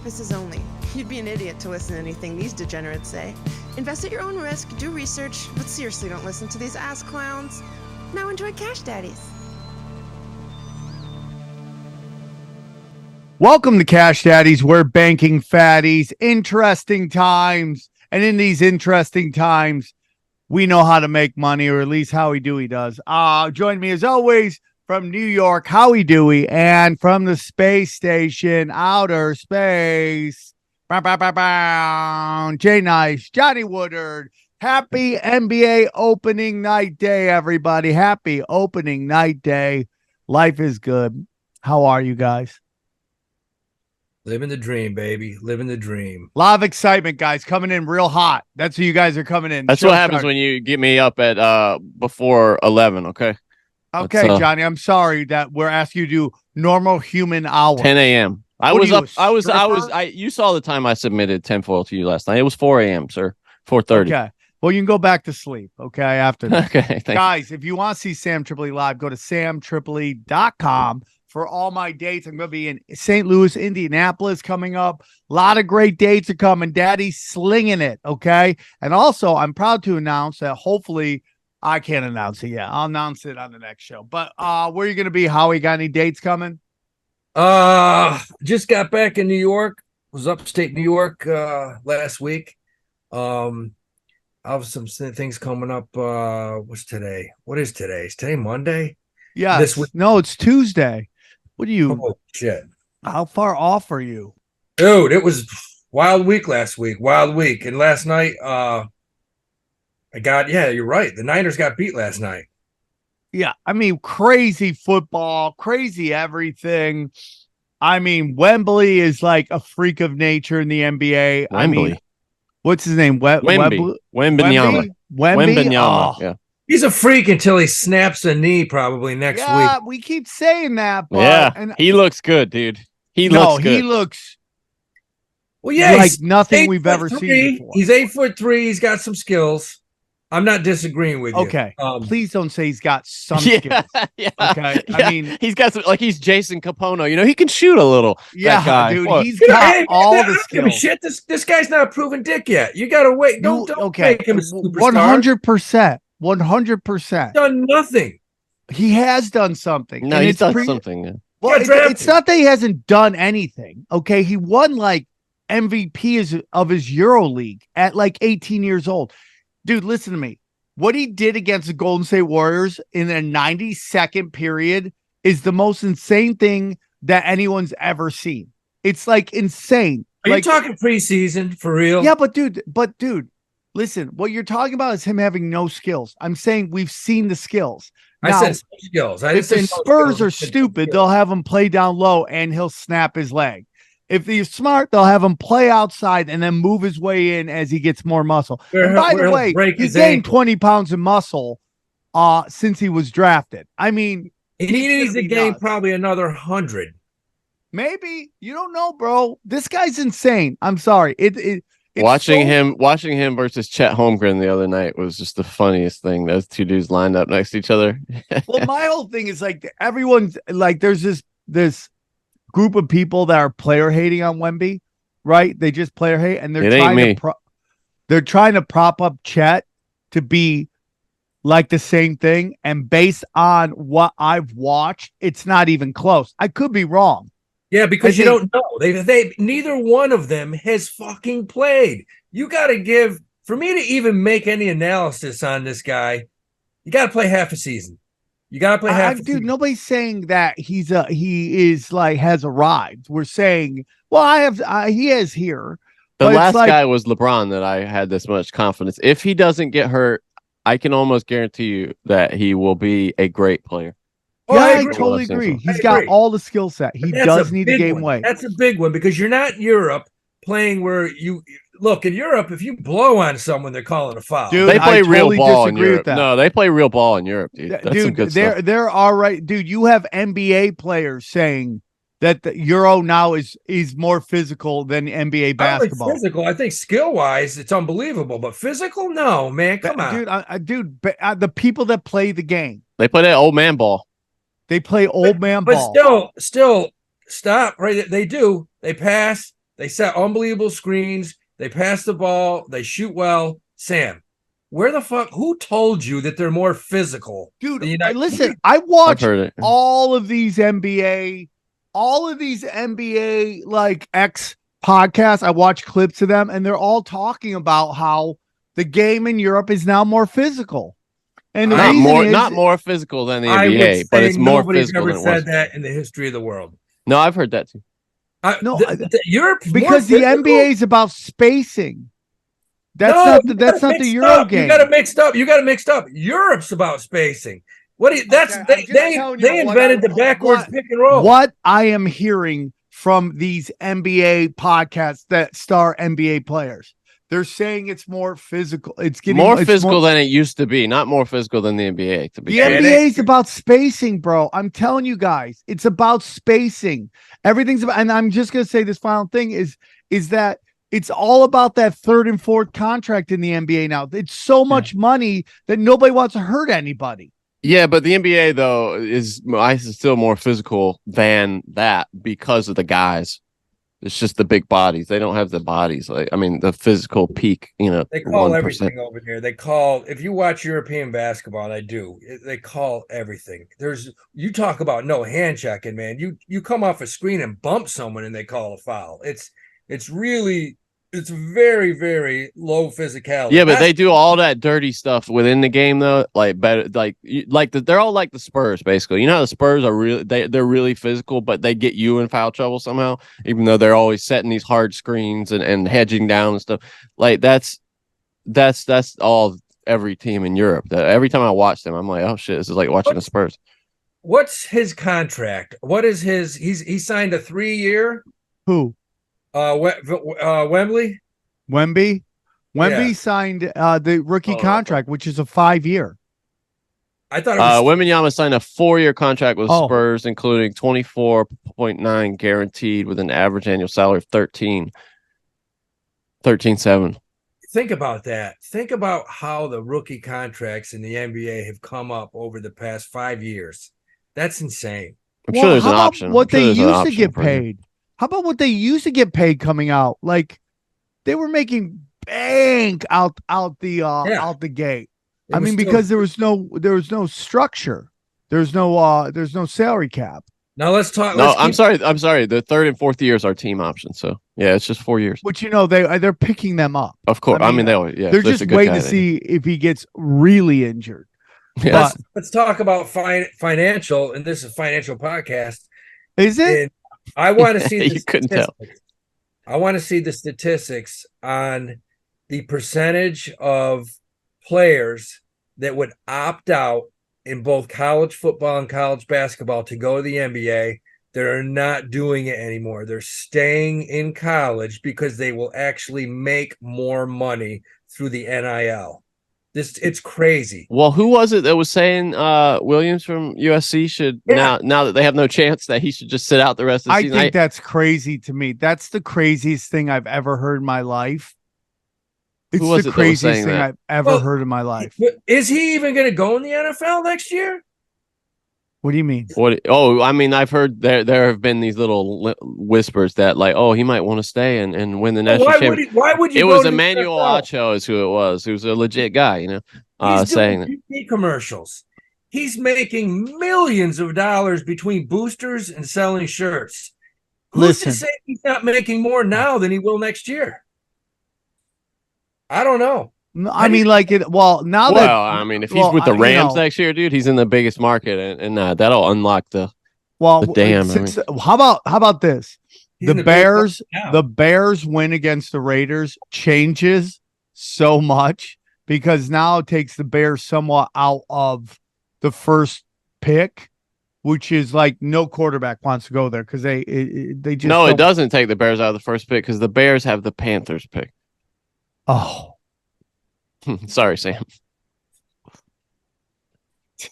purposes only. You'd be an idiot to listen to anything these degenerates say. Invest at your own risk, do research, but seriously don't listen to these ass clowns. Now enjoy Cash Daddies. Welcome to Cash Daddies. We're banking fatties. Interesting times. And in these interesting times, we know how to make money, or at least Dewey does. Join me as always from New York, Howie Dewey, and from the space station, outer space. Jay Nice, Johnny Woodard. Happy NBA opening night day, everybody. Happy opening night day. Life is good. How are you guys? Living the dream, baby. Living the dream. A lot of excitement, guys. Coming in real hot. That's who you guys are coming in. That's what happens when you get me up at before 11, okay? Okay, Johnny. I'm sorry that we're asking you to do normal human hours. 10 a.m. You saw the time I submitted tinfoil to you last night. It was 4 a.m., sir. 4:30. Okay. Well, you can go back to sleep, okay, after that. Okay, guys, if you want to see Sam Tripoli live, go to samtripoli.com. For all my dates, I'm going to be in St. Louis, Indianapolis coming up. A lot of great dates are coming. Daddy's slinging it, okay? And also, I'm proud to announce that hopefully, I can't announce it yet. I'll announce it on the next show. But where are you going to be, Howie? Got any dates coming? Just got back in New York. Was upstate New York last week. I have some things coming up. What's today? What is today? Is today Monday? Yeah. No, it's Tuesday. What are you? Oh, shit. How far off are you? Dude, it was wild week last week. Wild week. And last night, you're right. The Niners got beat last night. Yeah. I mean, crazy football, crazy everything. I mean, Wembley is like a freak of nature in the NBA. Wembley. I mean, what's his name? Wemby. Wemby. Oh. Yeah. He's a freak until he snaps a knee probably next week. Yeah, we keep saying that, but yeah, he looks good, dude. He looks well, yeah, like nothing we've ever seen before. He's 8'3". He's got some skills. I'm not disagreeing with you. Okay, please don't say he's got some skills. Yeah, okay. Yeah. I mean, he's got some, like he's Jason Capono. You know, he can shoot a little. Yeah, guy. Dude, he's got all the skills. Shit, this guy's not a proven dick yet. You gotta wait. Don't make him a superstar. 100%. 100%. Done nothing. He has done something. No, he's done something. Yeah. Well, it's not that he hasn't done anything. Okay, he won like MVP of his Euro League at like 18 years old. Dude, listen to me. What he did against the Golden State Warriors in a 90-second period is the most insane thing that anyone's ever seen. It's like insane. Are you talking preseason for real? Yeah, but dude, listen, what you're talking about is him having no skills. I'm saying we've seen the skills. Now, I said skills. If the Spurs are stupid, they'll have him play down low and he'll snap his leg. If he's smart, they'll have him play outside and then move his way in as he gets more muscle. And by the way, he gained 20 pounds of muscle since he was drafted. I mean, he needs to gain probably another 100. Maybe. You don't know, bro. This guy's insane. I'm sorry. Watching him versus Chet Holmgren the other night was just the funniest thing. Those two dudes lined up next to each other. Well, my whole thing is like everyone's like there's this group of people that are player hating on Wemby, right? They just player hate, and they're trying to prop up Chet to be like the same thing. And based on what I've watched, it's not even close. I could be wrong. Yeah, because you don't know. They neither one of them has fucking played. You got to give, for me to even make any analysis on this guy, you got to play half a season. You got to play half a season. Dude, nobody's saying that he is like has arrived. We're saying, well, he is here. The last guy was LeBron that I had this much confidence. If he doesn't get hurt, I can almost guarantee you that he will be a great player. Yeah, I totally agree. He's got all the skill set. He does need to gain weight. That's a big one because you're not in Europe playing where you look in Europe. If you blow on someone, they're calling a foul. Dude, they play real ball in Europe. No, they play real ball in Europe, dude. That's some good stuff. They're all right, dude. You have NBA players saying that the Euro now is more physical than NBA basketball. Physical, I think skill wise, it's unbelievable, but physical, no, man, come on, dude. The people that play the game, they play that old man ball. They play old man ball. But still, stop, right? They do. They pass. They set unbelievable screens. They pass the ball. They shoot well. Sam, where the fuck? Who told you that they're more physical? Dude, United- listen, I I've watch heard it. all of these NBA like X podcasts. I watch clips of them, and they're all talking about how the game in Europe is now more physical. And the reason is not more physical than the I would NBA, but say it's more nobody's physical ever than it said was. that in the history of the world. No, I've heard that too. Europe because the NBA is about spacing. That's not the Euro game. You got it mixed up. Europe's about spacing. They invented the backwards pick and roll. What I am hearing from these NBA podcasts that star NBA players, they're saying it's more physical. It's More physical than it used to be, not more physical than the NBA. The NBA is about spacing, bro. I'm telling you guys, it's about spacing. Everything's about, and I'm just gonna say this final thing is that it's all about that third and fourth contract in the NBA now. It's so much money that nobody wants to hurt anybody. Yeah, but the NBA though is still more physical than that because of the guys. It's just the big bodies. They don't have the bodies. The physical peak, They call 1%. everything over here. If you watch European basketball, and I do, they call everything. You talk about no hand checking, man. You come off a screen and bump someone and they call a foul. It's very, very low physicality. Yeah, but they do all that dirty stuff within the game, though. They're all like the Spurs, basically. You know how the Spurs are really they're really physical, but they get you in foul trouble somehow, even though they're always setting these hard screens and hedging down and stuff. Like that's all every team in Europe. That every time I watch them, I'm like, oh shit, this is like watching the Spurs. What's his contract? What is his? He signed a 3-year. Who? Wembley. Wemby signed the rookie contract, which is a 5-year. I thought it was Wembanyama signed a 4-year contract with Spurs, including 24.9 guaranteed with an average annual salary of 13.7. Think about that. Think about how the rookie contracts in the NBA have come up over the past 5 years. That's insane. I'm sure there's an option. What they used to get paid. How about what they used to get paid coming out? Like they were making bank out the gate. Because there was no structure. There's no salary cap. Now let's talk. I'm sorry. The third and fourth years are team options. So yeah, it's just 4 years. But they're picking them up. Of course. They're just waiting to see if he gets really injured. Yeah. Let's talk about financial, and this is a financial podcast. Is it? And I want to see you couldn't tell. I want to see the statistics on the percentage of players that would opt out in both college football and college basketball to go to the NBA that are not doing it anymore. They're staying in college because they will actually make more money through the NIL. It's crazy. Well, who was it that was saying Williams from USC should now that they have no chance that he should just sit out the rest of the season? I think that's crazy to me. That's the craziest thing I've ever heard in my life. It's the craziest thing I've ever heard in my life. Is he even going to go in the NFL next year? What do you mean? I've heard there have been these little whispers that he might want to stay and win the national championship. Why would you? It was Emmanuel Acho is who it was. He was a legit guy, He's saying doing BTC commercials. He's making millions of dollars between boosters and selling shirts. Who's to say he's not making more now than he will next year? I don't know. If he's with the Rams next year, dude, he's in the biggest market, and that'll unlock the dam. How about this? The Bears win against the Raiders changes so much because now it takes the Bears somewhat out of the first pick, which is like no quarterback wants to go there because they just it doesn't take the Bears out of the first pick because the Bears have the Panthers pick. Oh. Sorry, Sam.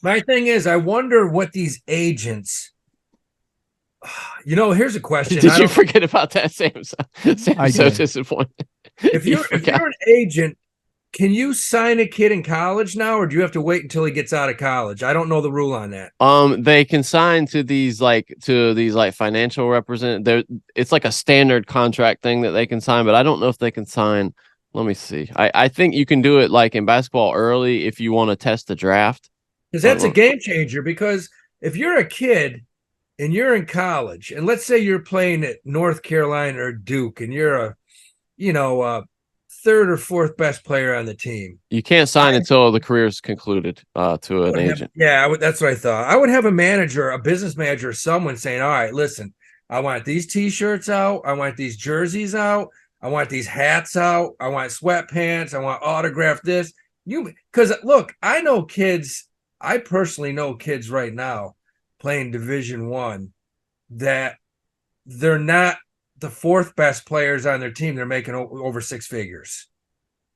My thing is, I wonder what these agents. Here's a question. Did you forget about that, Sam? Sam's so disappointed. If you're an agent can you sign a kid in college now, or do you have to wait until he gets out of college? I don't know the rule on that. They can sign to these financial represent. It's like a standard contract thing that they can sign, but I don't know if they can sign. Let me see. I think you can do it like in basketball early if you want to test the draft. Because that's a game changer. Because if you're a kid and you're in college, and let's say you're playing at North Carolina or Duke, and you're a third or fourth best player on the team, you can't sign until the career's concluded to an agent. That's what I thought. I would have a business manager, or someone saying, all right, listen, I want these T-shirts out. I want these jerseys out. I want these hats out. I want sweatpants. I want autographed this. Because look, I personally know kids right now playing Division I that they're not the fourth best players on their team. They're making over six figures.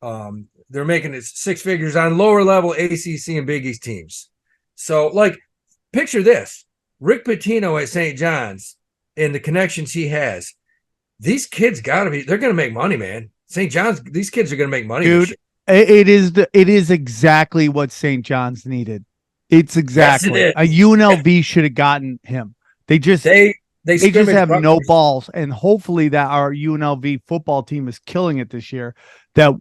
They're making it six figures on lower level ACC and Big East teams. So, like, picture this: Rick Pitino at St. John's and the connections he has. These kids they're going to make money, man. St. John's, these kids are going to make money. Dude, it is exactly what St. John's needed. It's exactly. Yes, a UNLV should have gotten him. They just have no balls, and hopefully that our UNLV football team is killing it this year. That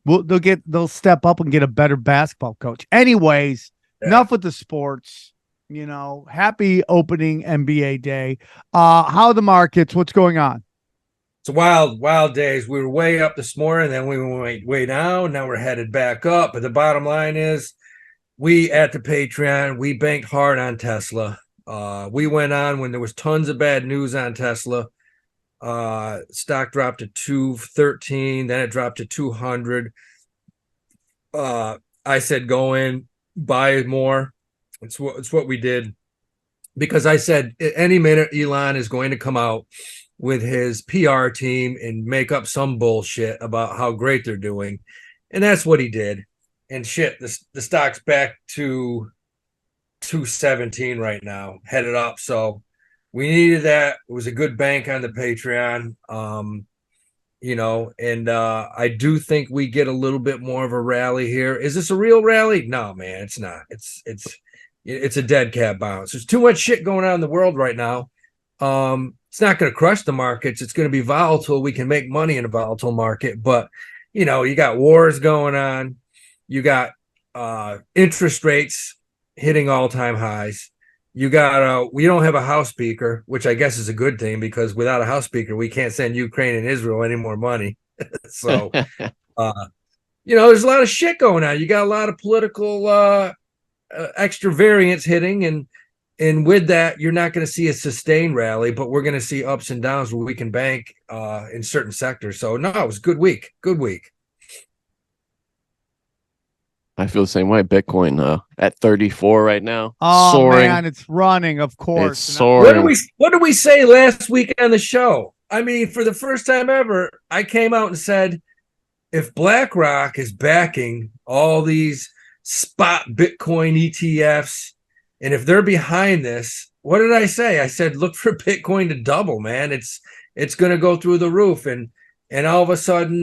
they'll step up and get a better basketball coach. Anyways, enough with the sports. Happy opening NBA day. How are the markets? What's going on? It's wild days. We were way up this morning, then we went way down. Now we're headed back up. But the bottom line is, we at the Patreon, we banked hard on Tesla. We went on when there was tons of bad news on Tesla. Stock dropped to 213, then it dropped to 200. I said, go in, buy more. It's what we did, because I said any minute Elon is going to come out with his PR team and make up some bullshit about how great they're doing. And that's what he did. And shit, the stock's back to 217 right now, headed up. So we needed that. It was a good bank on the Patreon. And I do think we get a little bit more of a rally here. Is this a real rally? No, man, it's not. It's a dead cat bounce. There's too much shit going on in the world right now. It's not going to crush the markets. It's going to be volatile. We can make money in a volatile market, but you got wars going on. You got interest rates hitting all-time highs. You got we don't have a House speaker, which I guess is a good thing, because without a House speaker, we can't send Ukraine and Israel any more money. So, there's a lot of shit going on. You got a lot of political extra variance hitting, and with that, you're not going to see a sustained rally, but we're going to see ups and downs where we can bank in certain sectors. So, no, it was a good week. Good week. I feel the same way. Bitcoin at 34 right now. Oh, soaring. Man, it's running, of course. It's soaring. What did we say last week on the show? I mean, for the first time ever, I came out and said, if BlackRock is backing all these spot Bitcoin ETFs, and if they're behind this, what did I say? I said, look for Bitcoin to double, man. It's going to go through the roof. And all of a sudden,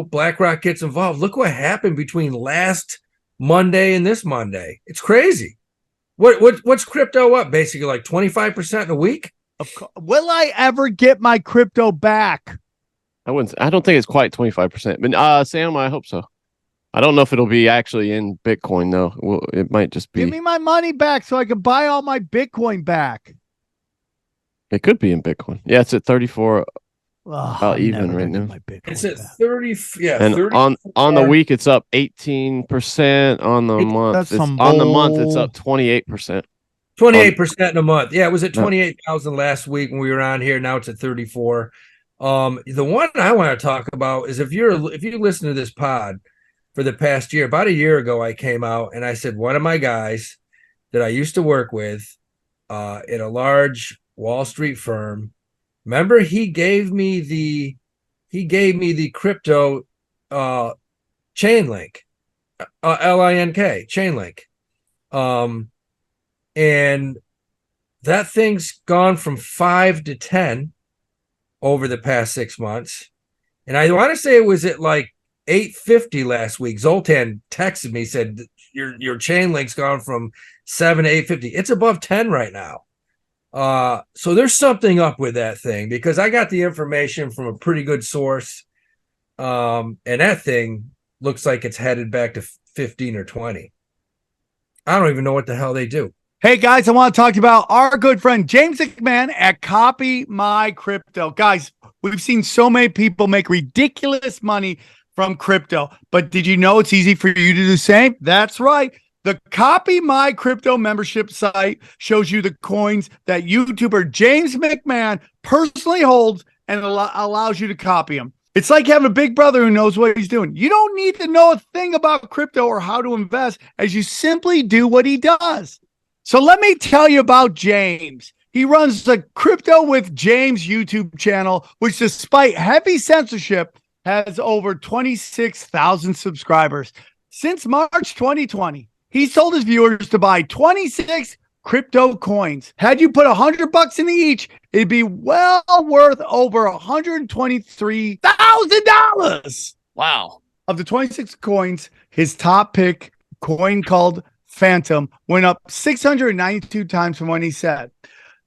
BlackRock gets involved. Look what happened between last Monday and this Monday. It's crazy. What's crypto up? Basically like 25% in a week? Will I ever get my crypto back? I don't think it's quite 25%, but Sam, I hope so. I don't know if it'll be actually in Bitcoin though. Well, it might just be. Give me my money back so I can buy all my Bitcoin back. It could be in Bitcoin. Yeah, it's at 34. About even right now. It's at 30. Yeah, and 30, on the week it's up 18%. On the month, it's up 28%. 28% in a month. Yeah, it was at 28,000 last week when we were on here. Now it's at 34. The one I want to talk about is if you listen to this pod for the past year, about a year ago, I came out and I said one of my guys that I used to work with at a large Wall Street firm. Remember, he gave me the crypto Chainlink, LINK, Chainlink. And that thing's gone from 5 to 10 over the past 6 months. And I want to say it was at like 850 last week. Zoltan texted me, said your chain link's gone from 7 to 850. It's above 10 right now. So there's something up with that thing, because I got the information from a pretty good source. And that thing looks like it's headed back to 15 or 20. I don't even know what the hell they do. Hey guys, I want to talk to you about our good friend James McMahon at Copy My Crypto. Guys, we've seen so many people make ridiculous money from crypto, but did you know it's easy for you to do the same? That's right. The Copy My Crypto membership site shows you the coins that YouTuber James McMahon personally holds and allows you to copy them. It's like having a big brother who knows what he's doing. You don't need to know a thing about crypto or how to invest, as you simply do what he does. So let me tell you about James. He runs the Crypto with James YouTube channel, which despite heavy censorship has over 26,000 subscribers. Since March 2020, he told his viewers to buy 26 crypto coins. Had you put $100 into each, it'd be well worth over $123,000. Wow. Of the 26 coins, his top pick coin called Phantom went up 692 times from when he said.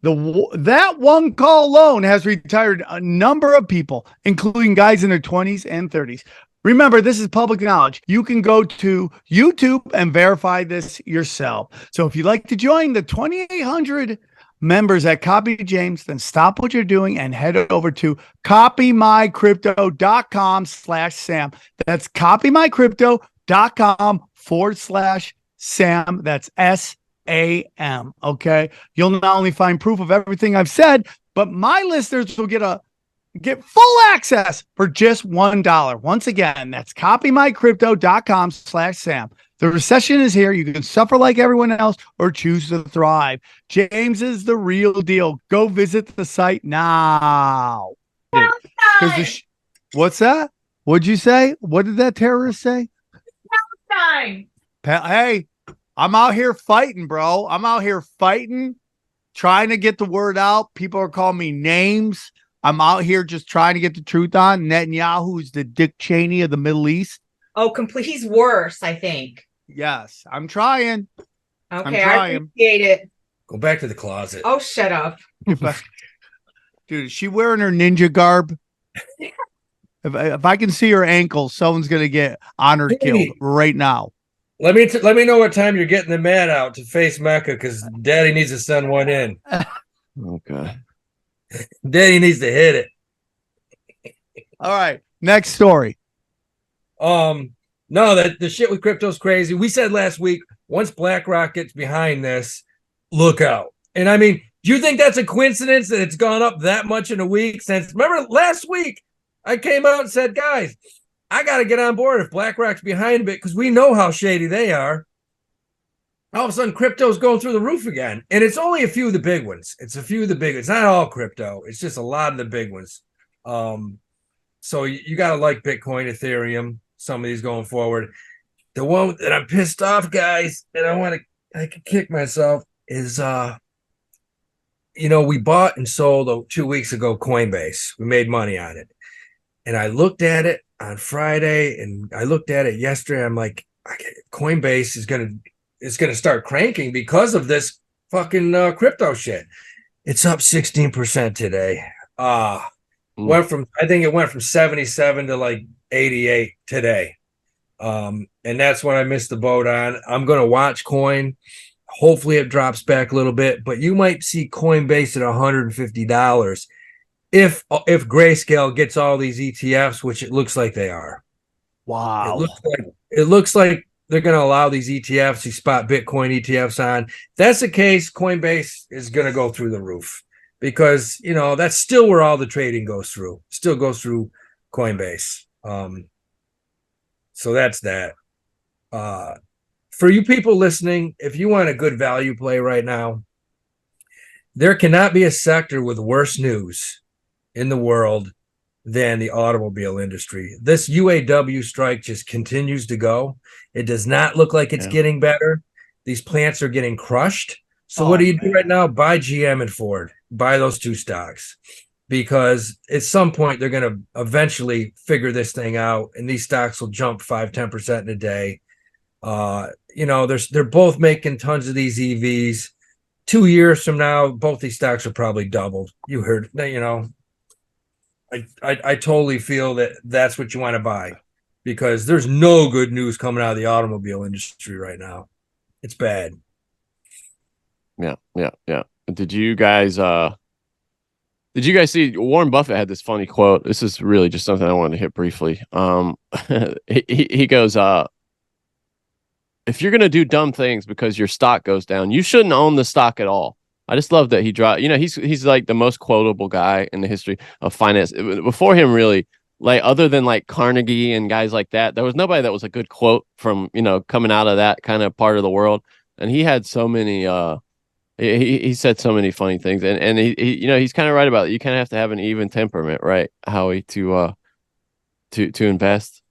That one call alone has retired a number of people, including guys in their 20s and 30s. Remember, this is public knowledge. You can go to YouTube and verify this yourself. So if you'd like to join the 2,800 members at Copy James, then stop what you're doing and head over to copymycrypto.com/Sam. That's copymycrypto.com/Sam. That's SAM. Okay. You'll not only find proof of everything I've said, but my listeners will get full access for just $1. Once again, that's copymycrypto.com/Sam. The recession is here. You can suffer like everyone else or choose to thrive. James is the real deal. Go visit the site now. What's that? What'd you say? What did that terrorist say? Hey, I'm out here fighting, bro. I'm out here fighting, trying to get the word out. People are calling me names. I'm out here just trying to get the truth on. Netanyahu's the Dick Cheney of the Middle East. Oh, he's worse, I think. Yes, I'm trying. Okay, I appreciate it. Go back to the closet. Oh, shut up. Dude, is she wearing her ninja garb? If I can see her ankles, someone's going to get honored killed right now. Let me know what time you're getting the mat out to face Mecca, because Daddy needs to send one in. Okay. Daddy needs to hit it. All right, next story. No, that the shit with crypto's crazy. We said last week, once BlackRock gets behind this, look out. And I mean, do you think that's a coincidence that it's gone up that much in a week? Since remember last week, I came out and said, guys, I got to get on board if BlackRock's behind it, because we know how shady they are. All of a sudden, crypto's going through the roof again. And it's only a few of the big ones. It's a few of the big ones. Not all crypto. It's just a lot of the big ones. So you got to like Bitcoin, Ethereum, some of these going forward. The one that I'm pissed off, guys, and I can kick myself, is, we bought and sold 2 weeks ago Coinbase. We made money on it. And I looked at it on Friday, and I looked at it yesterday. I'm like, Coinbase is going to start cranking because of this fucking crypto shit. It's up 16% today. I think it went from 77 to like 88 today. And that's when I missed the boat on. I'm going to watch coin. Hopefully it drops back a little bit, but you might see Coinbase at $150 if Grayscale gets all these ETFs, which it looks like they are. Wow. It looks like they're going to allow these ETFs, these spot Bitcoin ETFs on. If that's the case, Coinbase is going to go through the roof, because, that's still where all the trading goes through. Still goes through Coinbase. So that's that. For you people listening, if you want a good value play right now, there cannot be a sector with worse news in the world than the automobile industry. This UAW strike just continues to go. It does not look like it's getting better. These plants are getting crushed. So what do you do right now? Buy GM and Ford. Buy those two stocks. because at some point they're going to eventually figure this thing out, and these stocks will jump 5-10% in a day. They're both making tons of these EVs. 2 years from now, both these stocks are probably doubled. You heard, I totally feel that that's what you want to buy, because there's no good news coming out of the automobile industry right now. It's bad. Yeah. Did you guys see Warren Buffett had this funny quote? This is really just something I wanted to hit briefly. He goes, if you're going to do dumb things because your stock goes down, you shouldn't own the stock at all. I just love that he dropped, he's like the most quotable guy in the history of finance. Before him, really, like, other than like Carnegie and guys like that, there was nobody that was a good quote from, coming out of that kind of part of the world. And he had so many, he said so many funny things, and he he's kind of right about it. You kind of have to have an even temperament, right, Howie, to invest.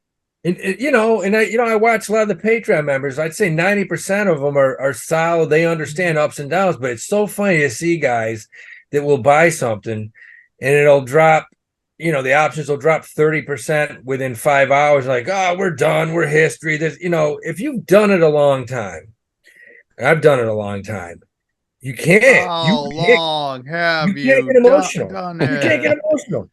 And I watch a lot of the Patreon members. I'd say 90% of them are solid. They understand ups and downs, but it's so funny to see guys that will buy something and it'll drop, the options will drop 30% within 5 hours. Like, oh, we're done. We're history. If you've done it a long time, and I've done it a long time, you can't. You can't get emotional. You can't get emotional.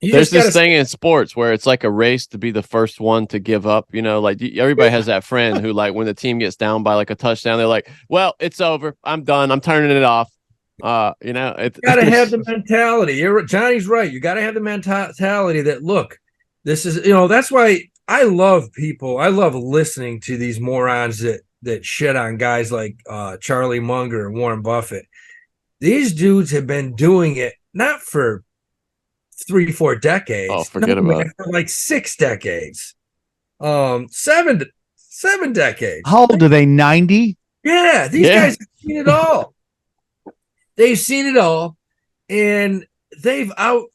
There's this thing in sports where it's like a race to be the first one to give up. Like everybody has that friend who, like, when the team gets down by like a touchdown, they're like, "Well, it's over. I'm done. I'm turning it off." You got to have the mentality. Johnny's right. You got to have the mentality that, look, this is, that's why I love people. I love listening to these morons that shit on guys like Charlie Munger and Warren Buffett. These dudes have been doing it not for 3-4 decades. Oh, forget about it. For like 6 decades. 7 decades. How old are they? 90? Yeah, these guys have seen it all. They've seen it all, and they've out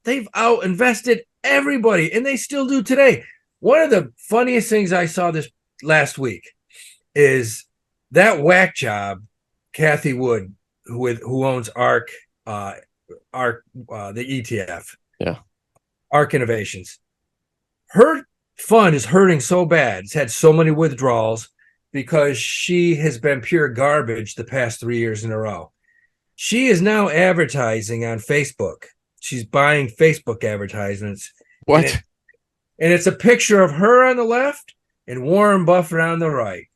invested everybody, and they still do today. One of the funniest things I saw this last week is that whack job, Cathie Wood, who owns ARK, the ETF. Yeah. ARK Innovations. Her fund is hurting so bad. It's had so many withdrawals because she has been pure garbage the past 3 years in a row. She is now advertising on Facebook. She's buying Facebook advertisements. What? And it's a picture of her on the left and Warren Buffett on the right.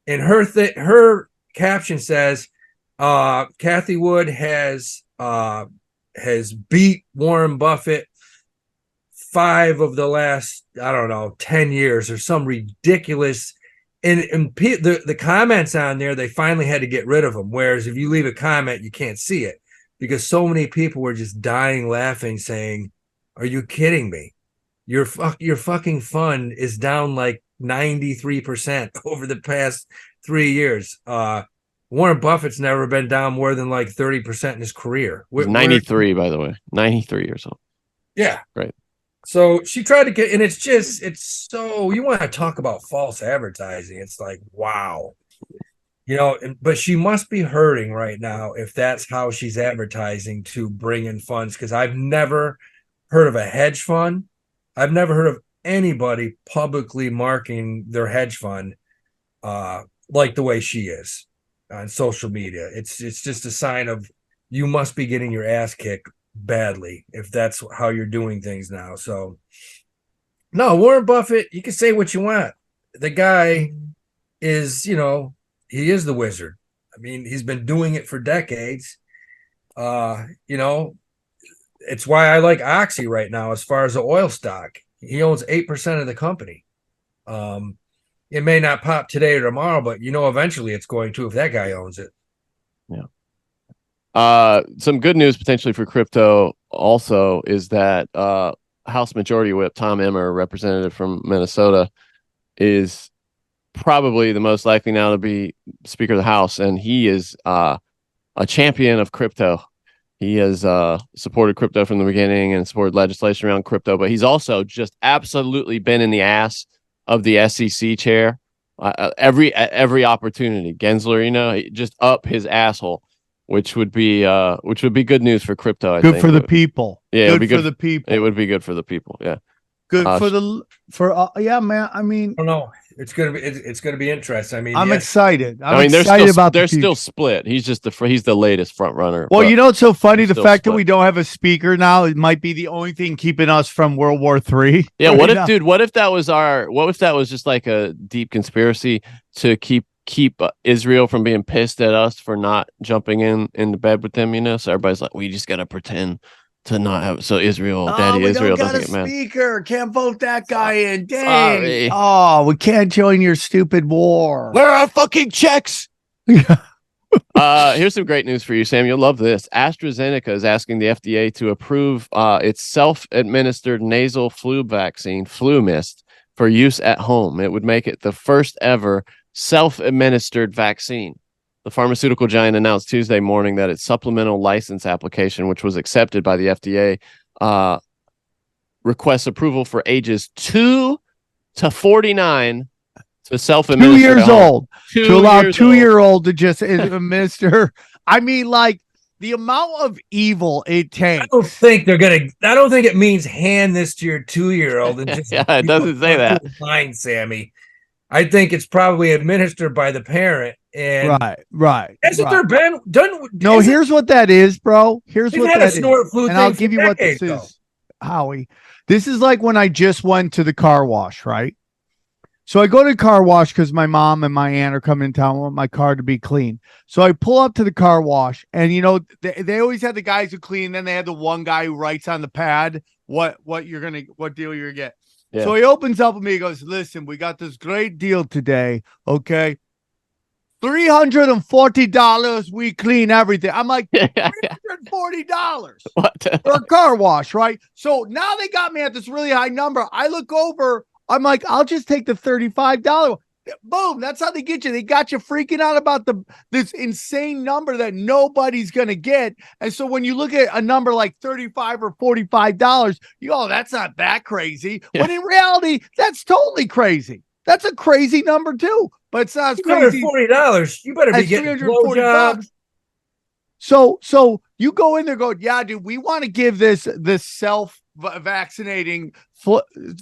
And her caption says, Cathie Wood has beat Warren Buffett 5 of the last, 10 years or some ridiculous. And the comments on there, they finally had to get rid of them. Whereas if you leave a comment, you can't see it because so many people were just dying laughing, saying, "Are you kidding me? Your fucking fund is down like 93% over the past 3 years." Warren Buffett's never been down more than like 30% in his career. 93, by the way, 93 years old. Yeah, right. So she tried to get, and it's so, you want to talk about false advertising. It's like, wow, but she must be hurting right now if that's how she's advertising to bring in funds. Because I've never heard of a hedge fund. I've never heard of anybody publicly marketing their hedge fund like the way she is on social media. It's just a sign of you must be getting your ass kicked badly if that's how you're doing things now. So no, Warren Buffett, you can say what you want. The guy is, he is the wizard. I mean, he's been doing it for decades. It's why I like Oxy right now as far as the oil stock. He owns 8% of the company. It may not pop today or tomorrow, but eventually it's going to if that guy owns it. Yeah. Some good news potentially for crypto also is that House Majority Whip Tom Emmer, representative from Minnesota, is probably the most likely now to be Speaker of the House, and he is a champion of crypto. He has supported crypto from the beginning and supported legislation around crypto, but he's also just absolutely been in the ass of the SEC chair every opportunity. Gensler, just up his asshole which would be good news for crypto. I good think. for the people. Yeah, good for the people. It would be good for the people. Yeah, good yeah, man. I mean, I don't know. It's gonna be interesting. I mean, I'm yes. excited. I mean, they're still split. He's just he's the latest front runner. Well, you know, it's so funny. The fact that split. we don't have a speaker now, it might be the only thing keeping us from World War III. Yeah. What if that was just like a deep conspiracy to keep Israel from being pissed at us for not jumping into bed with them, you know? So everybody's like, we just got to pretend to not have, so Israel doesn't get mad. Speaker, can't vote that guy in. Dang. Sorry. Oh, we can't join your stupid war. Where are fucking checks? Here's some great news for you, Sam. You'll love this. AstraZeneca is asking the FDA to approve its self-administered nasal flu vaccine, FluMist, for use at home. It would make it the first ever self-administered vaccine. The pharmaceutical giant announced Tuesday morning that its supplemental license application, which was accepted by the FDA, requests approval for ages 2 to 49 to self-administer. 2 years old. To allow 2-year-old to just administer. I mean, like, the amount of evil it takes. I don't think it means hand this to your 2-year-old. And just yeah, it doesn't say that. Fine, Sammy. I think it's probably administered by the parent. And right. Hasn't there been done? No, here's what that is, bro. Here's what that is. And I'll give you what this is, Howie. This is like when I just went to the car wash, right? So I go to the car wash because my mom and my aunt are coming in town. I want my car to be clean. So I pull up to the car wash, and you know they always had the guys who clean. Then they had the one guy who writes on the pad what deal you're gonna get. Yeah. So he opens up with me. He goes, "Listen, we got this great deal today. Okay, $340. We clean everything." I'm like, $340 for a car wash, right? So now they got me at this really high number. I look over. I'm like, I'll just take the $35. Boom. That's how they get you. They got you freaking out about this insane number that nobody's going to get. And so when you look at a number like $35 or $45, you go, oh, that's not that crazy. Yeah. When in reality, that's totally crazy. That's a crazy number too. But it's not as crazy. $40. You better be getting $340. So you go in there, go, yeah, dude, we want to give this self-vaccinating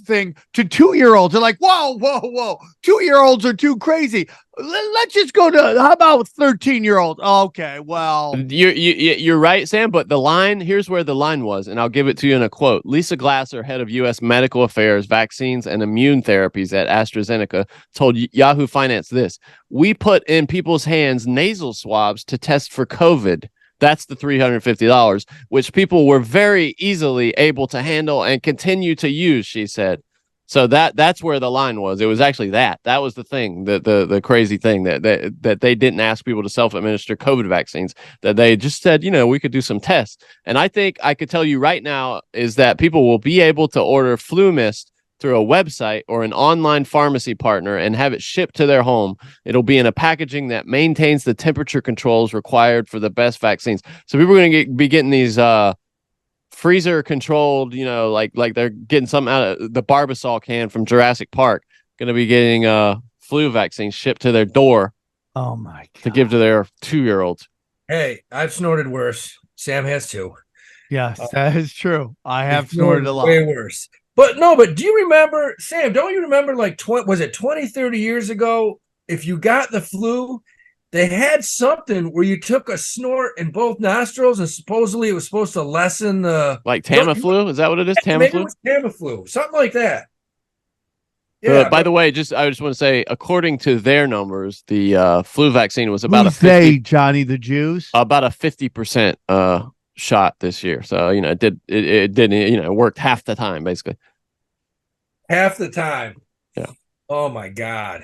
thing to 2-year-olds. They're like, whoa, 2-year-olds are too crazy. Let's just go to, how about 13-year-olds? Okay, well, you're right, Sam. But here's where the line was, and I'll give it to you in a quote. Lisa Glasser, head of U.S. Medical Affairs, Vaccines and Immune Therapies at AstraZeneca, told Yahoo Finance this: "We put in people's hands nasal swabs to test for COVID. That's the $350, which people were very easily able to handle and continue to use," she said. So that's where the line was. It was actually that was the thing, the crazy thing that they didn't ask people to self-administer COVID vaccines, that they just said, you know, we could do some tests. And I think I could tell you right now is that people will be able to order FluMist through a website or an online pharmacy partner and have it shipped to their home. It'll be in a packaging that maintains the temperature controls required for the best vaccines. So people are going to be getting these freezer controlled, you know, like they're getting something out of the Barbasol can from Jurassic Park. Going to be getting flu vaccines shipped to their door. Oh my God. To give to their 2-year-olds. Hey, I've snorted worse. Sam has too. Yes, that is true. I have snorted a lot. Way worse. But do you remember, Sam, don't you remember like 20, 30 years ago, if you got the flu, they had something where you took a snort in both nostrils and supposedly it was supposed to lessen the... Like Tamiflu? Is that what it is? Tamiflu? Tamiflu, something like that. Yeah. By the way, I just want to say, according to their numbers, the flu vaccine was about Johnny the Jews? About a 50% shot this year. So, you know, it didn't, you know, worked half the time, basically. Half the time. Yeah. Oh my God.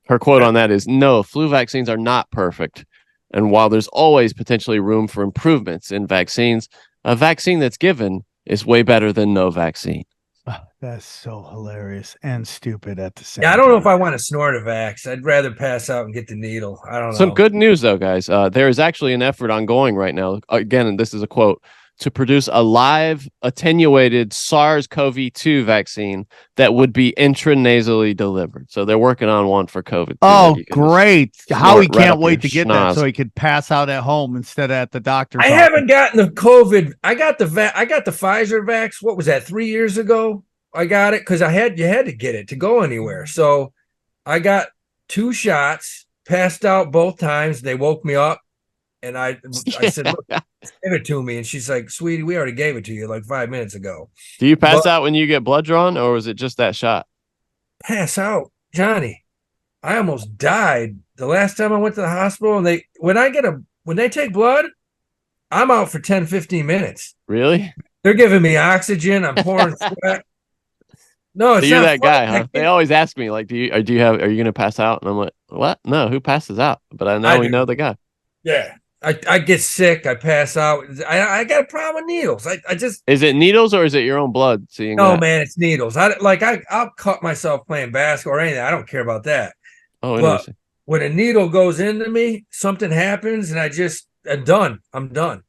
Her quote on that is, "No, flu vaccines are not perfect. And while there's always potentially room for improvements in vaccines, a vaccine that's given is way better than no vaccine." That's so hilarious and stupid at the same time. I don't know if I want to snort a vax. I'd rather pass out and get the needle. I don't know. Some good news, though, guys. There is actually an effort ongoing right now. Again, and this is a quote, to produce a live attenuated SARS-CoV-2 vaccine that would be intranasally delivered. So they're working on one for COVID. Oh, great. Howie can't wait to get that so he could pass out at home instead of at the doctor's office. Haven't gotten the COVID. I got the Pfizer vax. What was that, 3 years ago? I got it because you had to get it to go anywhere. So I got 2 shots, passed out both times. They woke me up. And I said, look, give it to me. And she's like, sweetie, we already gave it to you like 5 minutes ago. Do you pass out when you get blood drawn, or was it just that shot? Pass out, Johnny. I almost died the last time I went to the hospital. And when they take blood, I'm out for 10, 15 minutes. Really? They're giving me oxygen. I'm pouring sweat. No, it's so you're not that guy, huh? They always ask me, like, are you going to pass out? And I'm like, what? No, who passes out? But I know we know the guy. Yeah. I get sick. I pass out. I got a problem with needles. I just. Is it needles or is it your own blood? No, man, it's needles. I'll cut myself playing basketball or anything. I don't care about that. Oh, interesting. But when a needle goes into me, something happens, and I'm done. I'm done.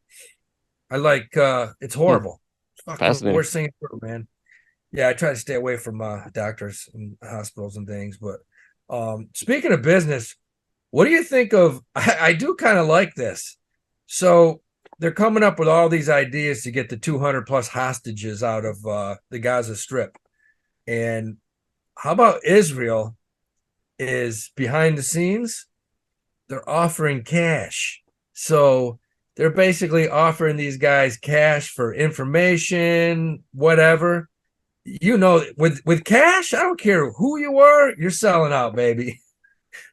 It's horrible. It's fucking the worst thing ever, man. Yeah, I try to stay away from doctors and hospitals and things. But speaking of business. What do you think of? I do kind of like this. So they're coming up with all these ideas to get the 200 plus hostages out of the Gaza Strip. And how about Israel is behind the scenes? They're offering cash. So they're basically offering these guys cash for information, whatever. You know, with cash, I don't care who you are, you're selling out, baby.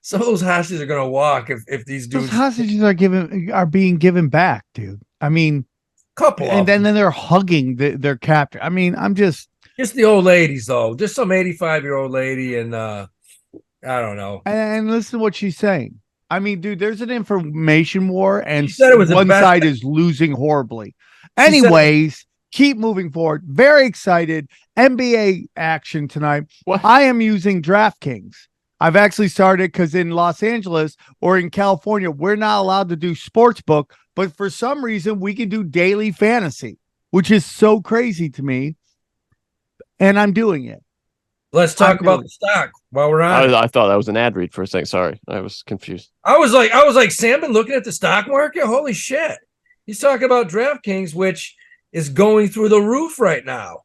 Some of those hostages are gonna walk if these dudes. Those hostages are being given back, dude. I mean, couple, and then they're hugging their captor. I mean, I'm just the old ladies though, just some 85-year-old lady, and I don't know. And listen to what she's saying. I mean, dude, there's an information war, and one side is losing horribly. Anyways, keep moving forward. Very excited. NBA action tonight. What? I am using DraftKings. I've actually started because in Los Angeles or in California, we're not allowed to do sportsbook, but for some reason we can do daily fantasy, which is so crazy to me. And I'm doing it. Let's talk about the stock while we're on. I thought that was an ad read for a second. Sorry, I was confused. I was like, Sam been looking at the stock market. Holy shit! He's talking about DraftKings, which is going through the roof right now.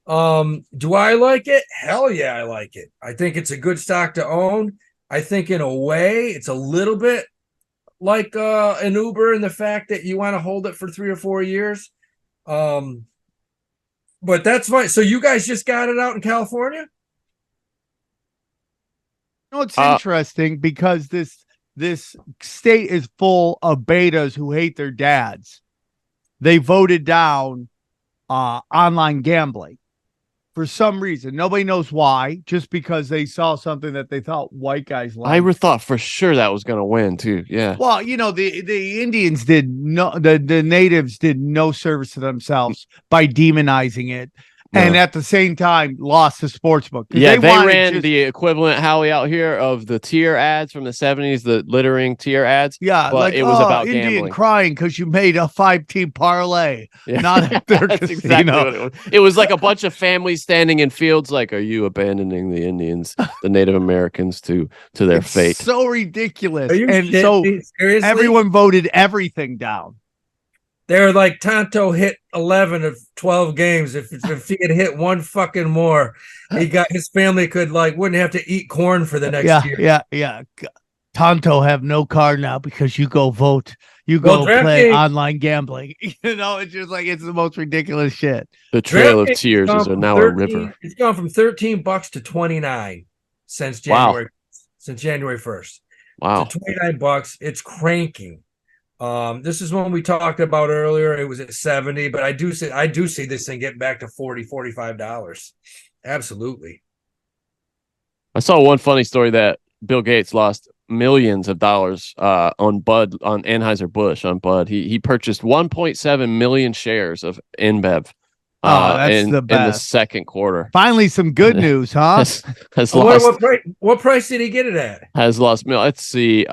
Do I like it? Hell yeah, I like it. I think it's a good stock to own. I think in a way it's a little bit like an Uber in the fact that you want to hold it for 3 or 4 years. But that's fine. So you guys just got it out in California? You know, it's interesting because this state is full of betas who hate their dads. They voted down online gambling. For some reason, nobody knows why, just because they saw something that they thought white guys liked. I thought for sure that was going to win too. Yeah. Well, you know, the Indians did no, the natives did no service to themselves by demonizing it. No. And at the same time, lost the sportsbook. Yeah, they ran the equivalent, Howie, out here of the tier ads from the 70s, the littering tier ads. Yeah, but it was about Indian gambling. Crying because you made a 5-team parlay. Yeah. Not at their That's casino. exactly what it was. It was like a bunch of families standing in fields like, are you abandoning the Indians, the Native Americans to their fate? So ridiculous. And seriously? Everyone voted everything down. They're like, Tonto hit 11 of 12 games. If he had hit one fucking more, his family wouldn't have to eat corn for the next year. Yeah. Tonto have no car now because you go vote. You go play online gambling. You know, it's just like, it's the most ridiculous shit. The Trail of Tears is now a river. It's gone from $13 to $29 since January. Wow. Since January 1st. Wow. So $29. It's cranking. This is one we talked about earlier. It was at 70, but I do see this thing getting back to $40, $45. Absolutely. I saw one funny story that Bill Gates lost millions of dollars on Anheuser-Busch on Bud. He purchased 1.7 million shares of InBev that's the best. in the second quarter. Finally, some good news, huh? Has lost. What price did he get it at? Has lost. Let's see.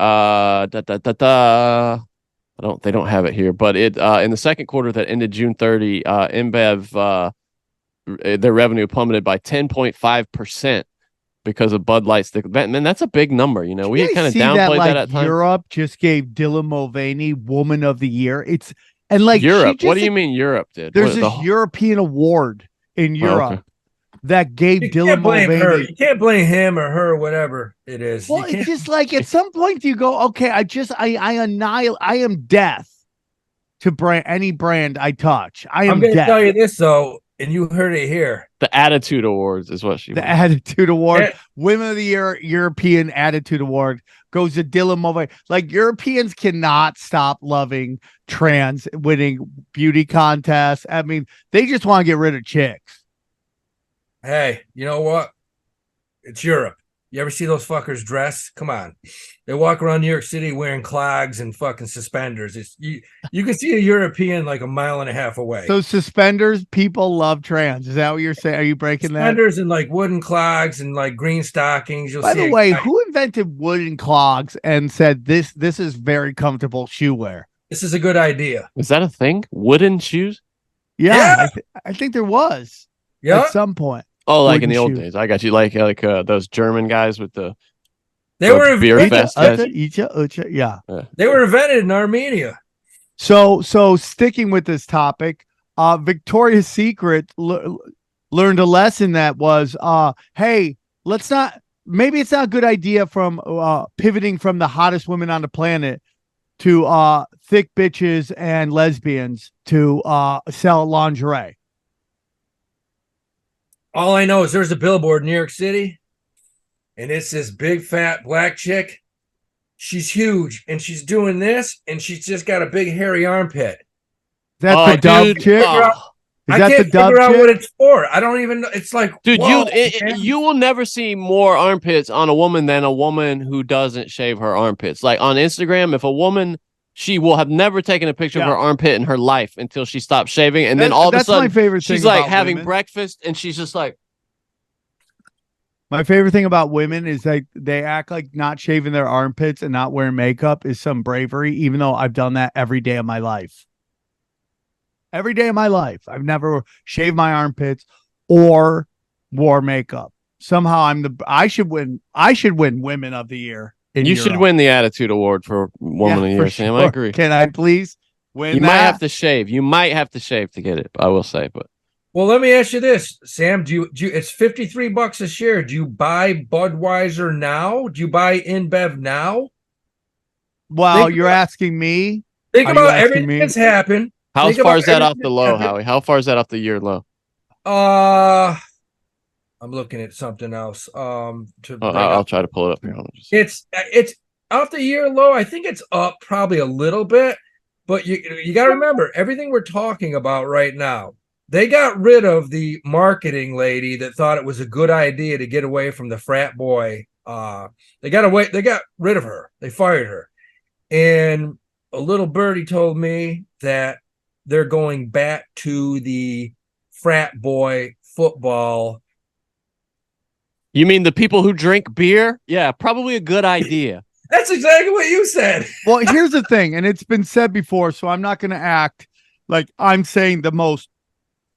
They don't have it here, but it in the second quarter that ended June 30, InBev their revenue plummeted by 10.5% because of Bud Light's. Man, that's a big number. You know, we had kind of downplayed that at times. Europe just gave Dylan Mulvaney Woman of the Year. And like Europe. What do you mean Europe did? There's this European award in Europe that gave Dylan Mulvaney. You can't blame him or her, whatever it is. Well, it's just like at some point you go, okay, I annihilate. I am death to any brand I touch. I'm going to death. tell you this though, and you heard it here. The Attitude Awards is what she. The Attitude Award, Women of the Year, European Attitude Award goes to Dylan Mulvaney. Like Europeans cannot stop loving trans winning beauty contests. I mean, they just want to get rid of chicks. Hey, you know what? It's Europe. You ever see those fuckers dress? Come on. They walk around New York City wearing clogs and fucking suspenders. You can see a European like a mile and a half away. So suspenders, people love trans. Is that what you're saying? Are you breaking suspenders and like wooden clogs and like green stockings. By the way, who invented wooden clogs and said this is very comfortable shoe wear? This is a good idea. Is that a thing? Wooden shoes? Yeah. I think there was. Yeah. At some point. Oh, like in the old days. I got you. Like those German guys with the beer fest. Yeah. They were invented in Armenia. So sticking with this topic, Victoria's Secret learned a lesson that was, hey, maybe it's not a good idea from pivoting from the hottest women on the planet to thick bitches and lesbians to sell lingerie. All I know is there's a billboard in New York City, and it's this big fat black chick. She's huge, and she's doing this, and she's just got a big hairy armpit. Is that the Dove chick? I can't figure out what it's for. I don't even know. It's like, dude, you will never see more armpits on a woman than a woman who doesn't shave her armpits. Like on Instagram, if a woman, she will have never taken a picture of her armpit in her life until she stops shaving. And then all of a sudden, my favorite thing she's like about having women. breakfast and she's just like. My favorite thing about women is they act like not shaving their armpits and not wearing makeup is some bravery, even though I've done that every day of my life. Every day of my life. I've never shaved my armpits or wore makeup. Somehow I should win Women of the Year. You should win the Attitude Award for Woman of the Year, Sam. Sure. I agree. Can I please win You that? might have to shave. You might have to shave to get it, I will say. But well, let me ask you this, Sam. Do you it's $53 a share. Do you buy Budweiser now? Do you buy InBev now? Well, you're asking me. Think about everything that's happened. How far is that off the low, Howie? How far is that off the year low? I'm looking at something else. I'll try to pull it up here. It's off the year low. I think it's up probably a little bit, but you got to remember everything we're talking about right now. They got rid of the marketing lady that thought it was a good idea to get away from the frat boy. They got rid of her. They fired her, and a little birdie told me that they're going back to the frat boy football. You mean the people who drink beer? Yeah, probably a good idea. That's exactly what you said. Well, here's the thing, and it's been said before, so I'm not going to act like I'm saying the most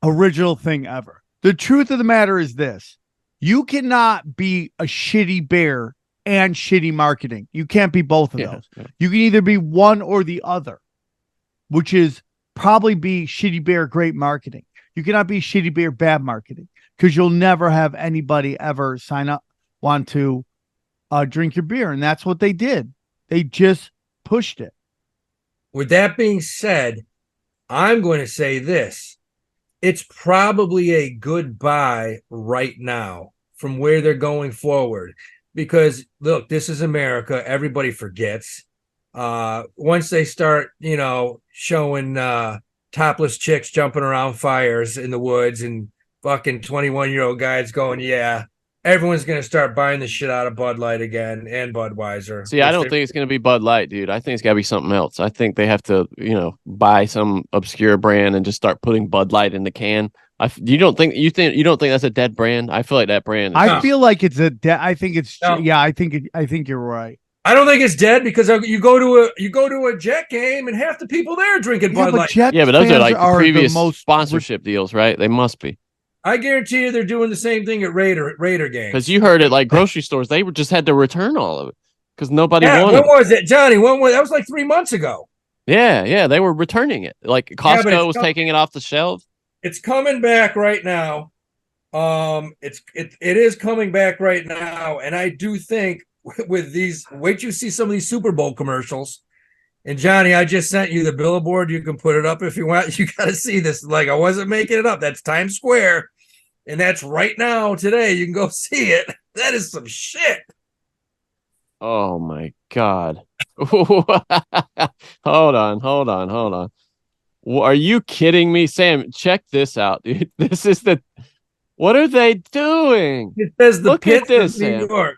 original thing ever. The truth of the matter is this. You cannot be a shitty bear and shitty marketing. You can't be both of those. Yeah. You can either be one or the other, which is probably be shitty bear, great marketing. You cannot be shitty bear, bad marketing, because you'll never have anybody ever want to drink your beer. And that's what they did. They just pushed it. With that being said, I'm going to say this. It's probably a good buy right now from where they're going forward. Because, look, this is America. Everybody forgets. Once they start, showing topless chicks jumping around fires in the woods and fucking 21-year-old guys going, yeah, everyone's going to start buying the shit out of Bud Light again and Budweiser. See, I don't think it's going to be Bud Light, dude. I think it's got to be something else. I think they have to, buy some obscure brand and just start putting Bud Light in the can. You don't think that's a dead brand? I feel like that brand. I feel like it's I think it's. No. Yeah, I think you're right. I don't think it's dead because you go to a Jet game and half the people there are drinking Bud Light. Jets Yeah, but those are fans like the previous most sponsorship deals, right? They must be. I guarantee you they're doing the same thing at Raider games. Because you heard it like grocery stores, they were just had to return all of it because nobody wanted when it. was it, Johnny? That was like 3 months ago. Yeah, they were returning it. Like Costco was taking it off the shelf. It's coming back right now. It is coming back right now, and I do think with these, wait till you see some of these Super Bowl commercials. And Johnny, I just sent you the billboard. You can put it up if you want. You got to see this. Like, I wasn't making it up. That's Times Square, and that's right now today. You can go see it. That is some shit. Oh my God. Hold on. Are you kidding me? Sam, check this out, dude. This is what are they doing? It says the Look at this, New Sam. York.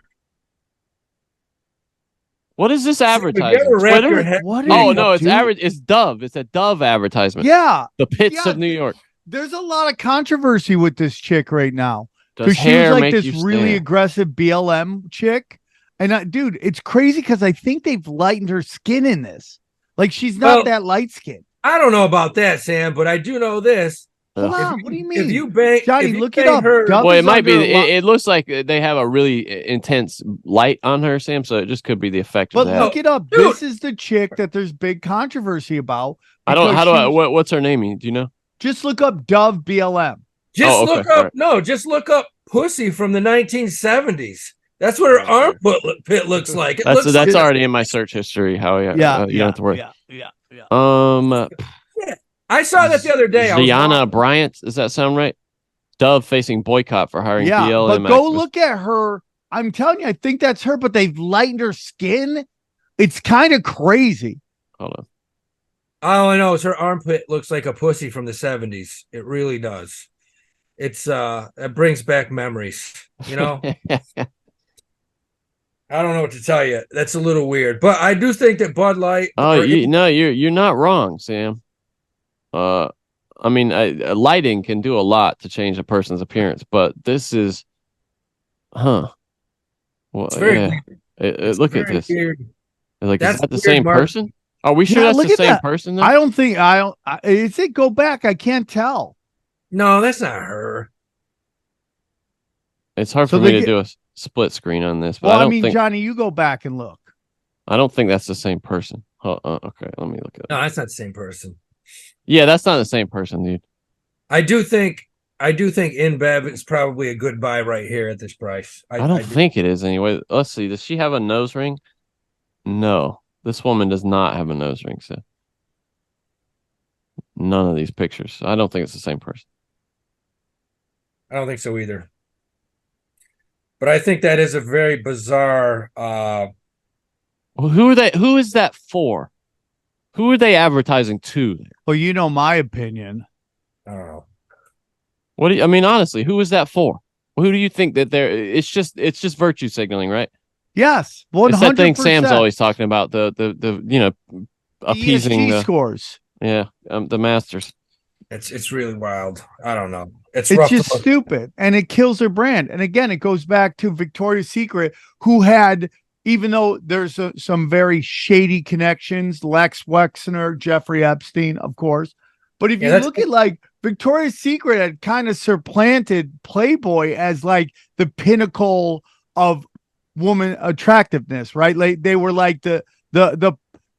What is this advertising? Twitter? What it's Dove. It's a Dove advertisement. Yeah. The pits of New York. There's a lot of controversy with this chick right now. Does She was hair like make this you really stare? aggressive BLM chick. And dude, it's crazy because I think they've lightened her skin in this. Like, she's not that light skinned. I don't know about that, Sam, but I do know this. Hold on, what do you mean? If you bang, Johnny, if you look it bang up. her- Dove Well, it is might be. under a lot- It looks like they have a really intense light on her, Sam. So it just could be the effect But of that. look it up. Dude. This is the chick that there's big controversy about. I don't. because How do I? she's- What's her name? Do you know? Just look up Dove BLM. Just Oh, okay. look up. All right. No, just look up pussy from the 1970s. That's what her armpit pit looks like. It That's looks like already in my search history. Howie. You don't have to worry. Yeah. I saw that the other day. I was Ziana walking- Bryant. Does that sound right? Dove facing boycott for hiring Yeah, BLM but go activists. look at her. I'm telling you, I think that's her, but they've lightened her skin. It's kind of crazy. Hold on. All I know is her armpit looks like a pussy from the 70s. It really does. It's it brings back memories. You know, I don't know what to tell you. That's a little weird, but I do think that Bud Light. You're not wrong, Sam. I mean, lighting can do a lot to change a person's appearance, but this is, Well, It's very yeah. weird. Look at Very this. weird. Like, That's is that the weird, same Mark. person? Are we sure Yeah, that's look the at same that. person? Though? I don't think is it go back? I can't tell. No, that's not her. It's hard So for me they to do a split screen on this, but Well, I I don't mean, think Johnny, you go back and look. that's the same person. Okay, let me look at it. No, that's not the same person. Yeah, that's not the same person, dude. I do think InBev is probably a good buy right here at this price. I don't do. think it is anyway. Let's see. Does she have a nose ring? No, this woman does not have a nose ring. So none of these pictures. I don't think it's the same person. I don't think so either. But I think that is a very bizarre. Well, who are they? Who is that for? Who are they advertising to? Well, you know my opinion. I don't know. What do you, I mean, honestly, who is that for? Who do you think that they're? It's just virtue signaling, right? Yes, 100%. It's that thing Sam's always talking about. The appeasing ESG the scores. the masters. It's really wild. I don't know. It's It's rough to just look. stupid, and it kills their brand. And again, it goes back to Victoria's Secret, who had, even though there's some very shady connections, Lex Wexner, Jeffrey Epstein, of course. But if you look at like Victoria's Secret had kind of supplanted Playboy as like the pinnacle of woman attractiveness, right? Like they were like the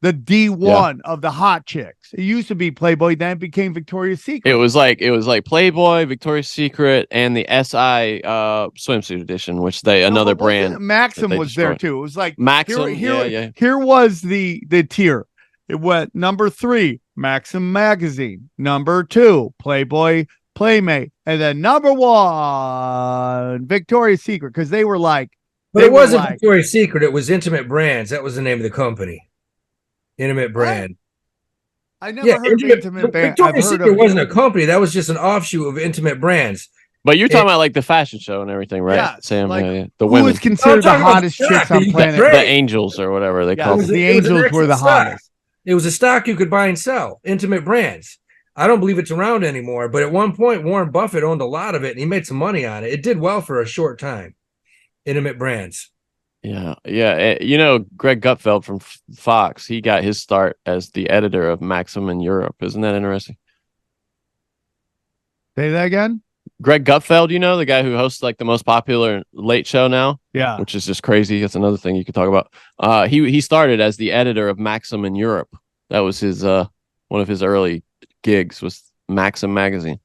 D1 of the hot chicks. It used to be Playboy, then it became Victoria's Secret. It was like Playboy, Victoria's Secret, and the SI swimsuit edition, which another brand. Maxim they was there destroyed. too. It was like Maxim. Here was the tier. It went number 3, Maxim magazine. Number 2, Playboy Playmate, and then number 1, Victoria's Secret, because they were like. But it wasn't Victoria's Secret. It was Intimate Brands. That was the name of the company. Intimate Brand. I never heard of Intimate Brand. Victoria's Secret wasn't a company. That was just an offshoot of Intimate Brands. But you're talking about like the fashion show and everything, right, Yeah, Sam? like, The who women, is considered the hottest chicks on planet the Earth? angels or whatever they Yeah, call them. the It was an angels were the excellent stock. hottest. It was a stock you could buy and sell. Intimate Brands. I don't believe it's around anymore, but at one point, Warren Buffett owned a lot of it, and he made some money on it. It did well for a short time. Intimate Brands. Yeah. Greg Gutfeld from Fox, he got his start as the editor of Maxim in Europe. Isn't that interesting? Say that again. Greg Gutfeld, the guy who hosts like the most popular late show now. Yeah. Which is just crazy. That's another thing you could talk about. He started as the editor of Maxim in Europe. That was his one of his early gigs was Maxim magazine.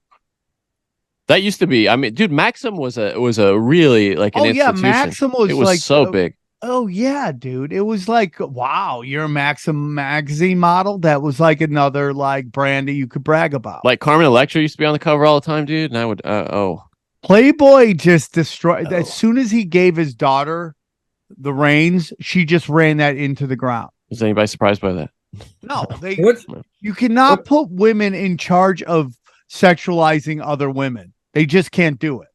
That used to be, dude, Maxim was a really like an institution. Yeah, Maxim was like so big. Oh yeah, dude. It was like, wow, you're a Maxim magazine model. That was like another like brand that you could brag about. Like Carmen Electra used to be on the cover all the time, dude. And I would Playboy just destroyed as soon as he gave his daughter the reins, she just ran that into the ground. Is anybody surprised by that? No, you cannot put women in charge of sexualizing other women. They just can't do it.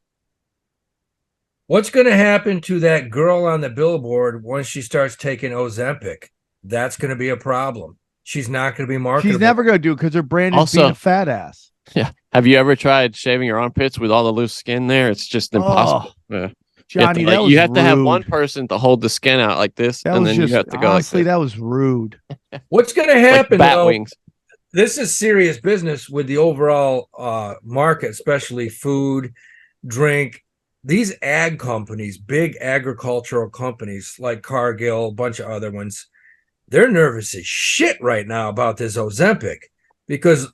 What's going to happen to that girl on the billboard once she starts taking Ozempic? That's going to be a problem. She's not going to be marketable. She's never going to do it because her brand is being a fat ass. Yeah. Have you ever tried shaving your armpits with all the loose skin there? It's just impossible. Yeah. Johnny, you have to have one person to hold the skin out like this, and then you have to go. Honestly, like that was rude. What's going to happen? Like bat wings. This is serious business with the overall market, especially food, drink. These ag companies, big agricultural companies like Cargill, a bunch of other ones, they're nervous as shit right now about this Ozempic because,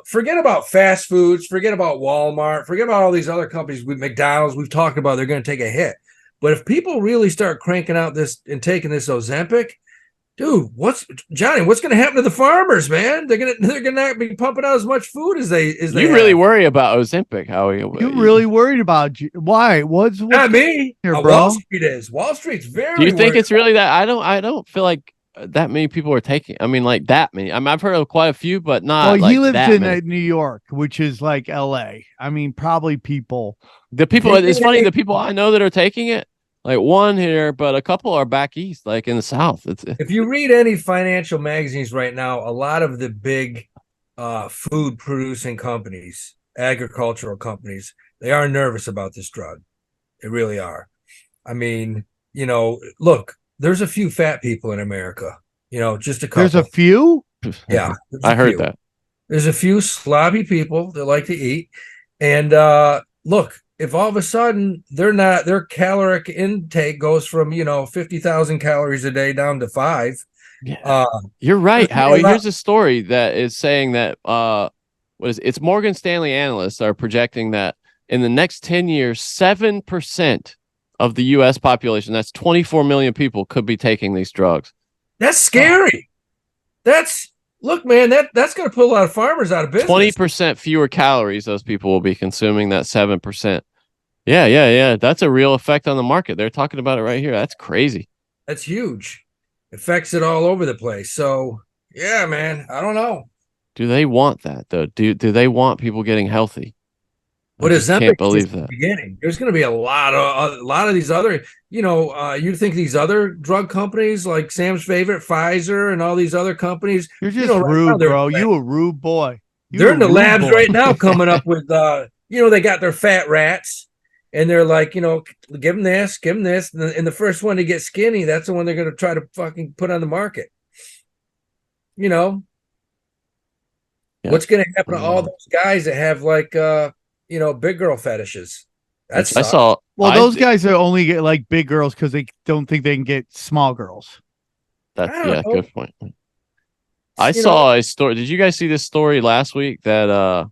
forget about fast foods, forget about Walmart, forget about all these other companies with McDonald's. We've talked about they're going to take a hit. But if people really start cranking out this and taking this Ozempic, dude, what's going to happen to the farmers, man? They're gonna not be pumping out as much food as they. You really worry about Ozempic, Howie? You really worried about why? What's not me? Here, bro? Wall Street is. Wall Street's very. Do you think it's really that? I don't feel like that many people are taking. Like that many. I've heard of quite a few, but not. Well, like he lives that in many. New York, which is like L.A. Probably people. The people. It's funny. The people I know that are taking it. Like one here, but a couple are back east, like in the South. If you read any financial magazines right now, a lot of the big food producing companies, agricultural companies, they are nervous about this drug. They really are. Look, there's a few fat people in America, just a couple. There's a few? Yeah. I heard that. There's a few sloppy people that like to eat. And look, if all of a sudden their caloric intake goes from 50,000 calories a day down to 5. Yeah. You're right, Howie. Here's a story that is saying that it's Morgan Stanley analysts are projecting that in the next 10 years, 7% of the US population, that's 24 million people, could be taking these drugs. That's scary. Look, man, that's going to put a lot of farmers out of business. 20% fewer calories those people will be consuming, that 7%. Yeah. That's a real effect on the market. They're talking about it right here. That's crazy. That's huge. Affects it all over the place. So, yeah, man, I don't know. Do they want that, though? Do they want people getting healthy? What is that? Can't believe that. Beginning. There's going to be a lot of these other, you think these other drug companies like Sam's favorite, Pfizer, and all these other companies. You're just rude, bro. You a rude boy. They're in the labs right now coming up with, they got their fat rats. And they're like, give them this, give them this. And the first one to get skinny, that's the one they're going to try to fucking put on the market. Yeah. What's going to happen to all those guys that have like, big girl fetishes? Those guys are only get like big girls because they don't think they can get small girls. That's good point. I saw a story. Did you guys see this story last week that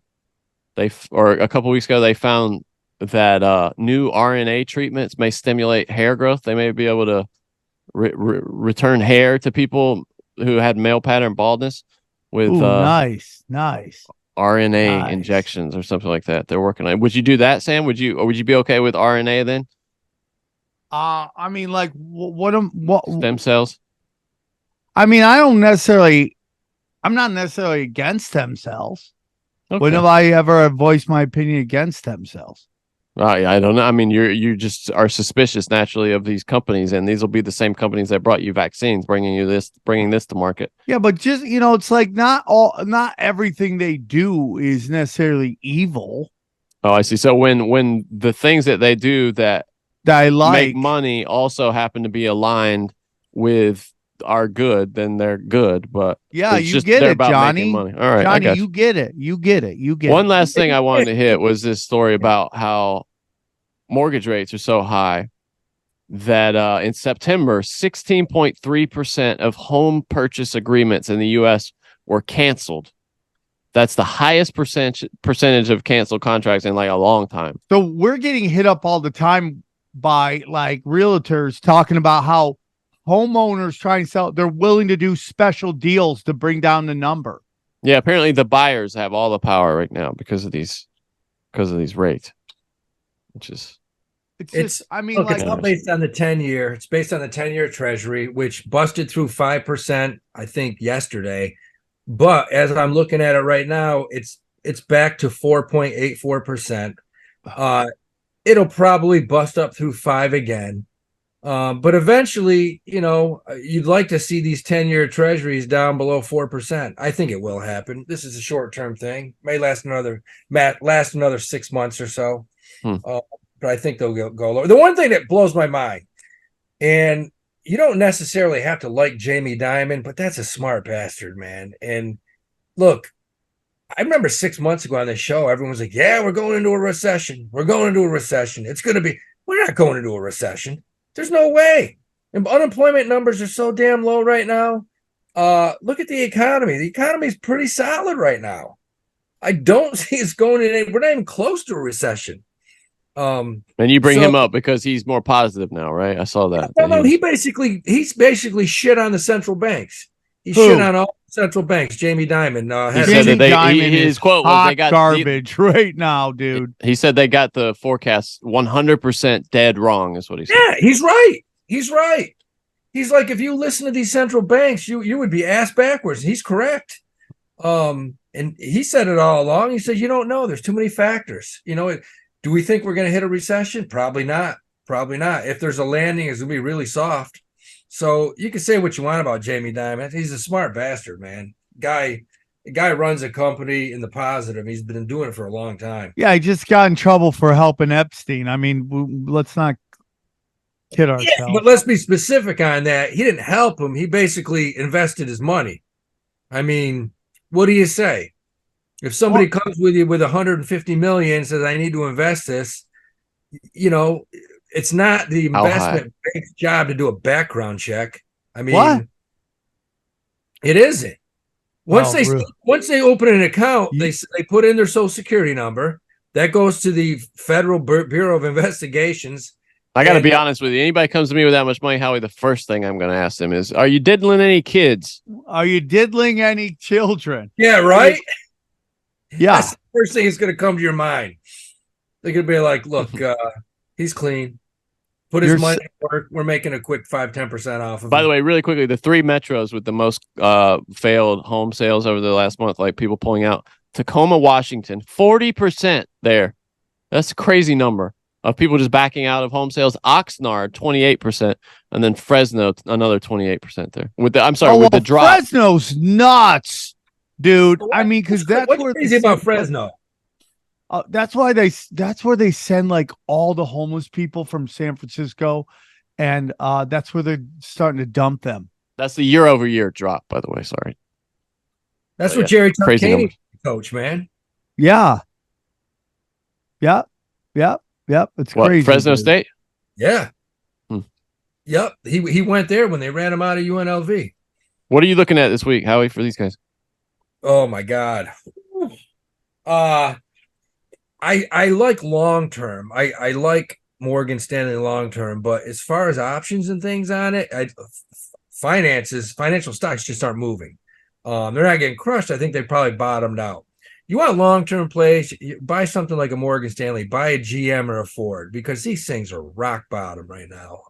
or a couple weeks ago, they found that new RNA treatments may stimulate hair growth. They may be able to return hair to people who had male pattern baldness with nice RNA injections or something like that. They're working on it. Would you do that, Sam? Would you be okay with RNA then? What stem cells? I'm not necessarily against stem cells. Okay. When have I ever voiced my opinion against stem cells? I don't know. You just are suspicious naturally of these companies, and these will be the same companies that brought you vaccines, bringing this to market. Yeah, but just it's like not everything they do is necessarily evil. Oh, I see. So when the things that they do that that I like make money also happen to be aligned with our good, then they're good. But yeah, it's you just get they're it, about Johnny. making money. All right, I Johnny, got you get it. You get it. You get One it. last thing I wanted to hit was this story about how mortgage rates are so high that in September, 16.3% of home purchase agreements in the U.S. were canceled. That's the highest percentage of canceled contracts in like a long time. So we're getting hit up all the time by like realtors talking about how homeowners trying to sell, they're willing to do special deals to bring down the number. Yeah, apparently the buyers have all the power right now because of these rates, which is It's just, I mean, look, like, it's all based on the 10-year. It's based on the 10-year Treasury, which busted through 5%, I think, yesterday. But as I'm looking at it right now, it's back to 4.84%. It'll probably bust up through 5 again. But eventually, you'd like to see these 10-year Treasuries down below 4%. I think it will happen. This is a short-term thing. May last another 6 months or so. But I think they'll go lower. The one thing that blows my mind, and you don't necessarily have to like Jamie Dimon, but that's a smart bastard, man. And look, I remember 6 months ago on the show, everyone was like, yeah, we're going into a recession. We're going into a recession. We're not going into a recession. There's no way. And unemployment numbers are so damn low right now. Look at the economy. The economy is pretty solid right now. I don't see it's going in. We're not even close to a recession. And you bring him up because he's more positive now, right? I saw that. No, he's basically shit on the central banks. He shit on all central banks. Jamie Dimon. He said that his quote was, "They got garbage right now, dude." He said they got the forecast 100% dead wrong. Is what he said. Yeah, he's right. He's right. He's like, if you listen to these central banks, you would be ass backwards. He's correct. And he said it all along. He said, you don't know. There's too many factors. Do we think we're going to hit a recession? Probably not. Probably not. If there's a landing, it's going to be really soft. So you can say what you want about Jamie Dimon. He's a smart bastard, man. The guy runs a company in the positive. He's been doing it for a long time. Yeah, he just got in trouble for helping Epstein. I mean, let's not kid ourselves. Yeah, but let's be specific on that. He didn't help him. He basically invested his money. I mean, what do you say? If somebody comes with you with 150 million and says, I need to invest this, it's not the investment bank's job to do a background check. I mean, what? It isn't. Once they open an account, they put in their social security number. That goes to the Federal Bureau of Investigations. I got to be honest with you. Anybody comes to me with that much money, Howie, the first thing I'm going to ask them is, are you diddling any kids? Are you diddling any children? Yeah, right? Yeah. That's the first thing that's going to come to your mind. They're going to be like, look, he's clean. Put his money to work. We're making a quick 5-10% off of him. By the way, really quickly, the 3 metros with the most failed home sales over the last month, like people pulling out. Tacoma, Washington, 40% there. That's a crazy number of people just backing out of home sales. Oxnard, 28%. And then Fresno, another 28% there. With the drop. Fresno's nuts, dude. I mean, because that's what's crazy about Fresno. That's where they send like all the homeless people from San Francisco, and that's where they're starting to dump them. That's the year-over-year drop, by the way. Sorry. That's what Jerry Tarkanian coach, man. Yeah. Yep. It's crazy. Fresno State? Yeah. Yep. He went there when they ran him out of UNLV. What are you looking at this week, Howie, for these guys? Oh my God. I like long term. I like Morgan Stanley long term, but as far as options and things on it, financial stocks just aren't moving. They're not getting crushed. I think they probably bottomed out. You want long term plays? Buy something like a Morgan Stanley, buy a GM or a Ford, because these things are rock bottom right now.